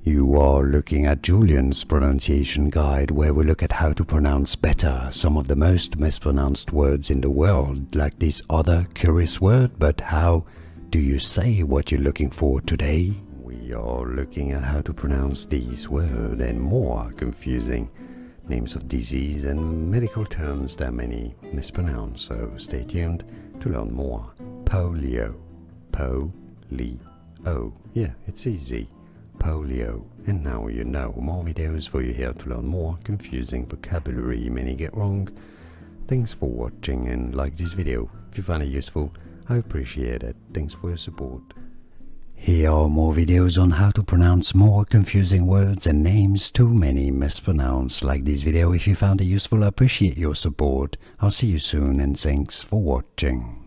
You are looking at Julian's pronunciation guide, where we look at how to pronounce better some of the most mispronounced words in the world, like this other curious word. But how do you say what you're looking for today? We are looking at how to pronounce these words and more confusing names of disease and medical terms that many mispronounce, so stay tuned to learn more. Polio. Po-li-o. Yeah, it's easy. Polio. And now you know. More videos for you here to learn more confusing vocabulary you may get wrong. Thanks for watching and like this video. If you find it useful, I appreciate it. Thanks for your support. Here are more videos on how to pronounce more confusing words and names too many mispronounced. Like this video if you found it useful. I appreciate your support. I'll see you soon and thanks for watching.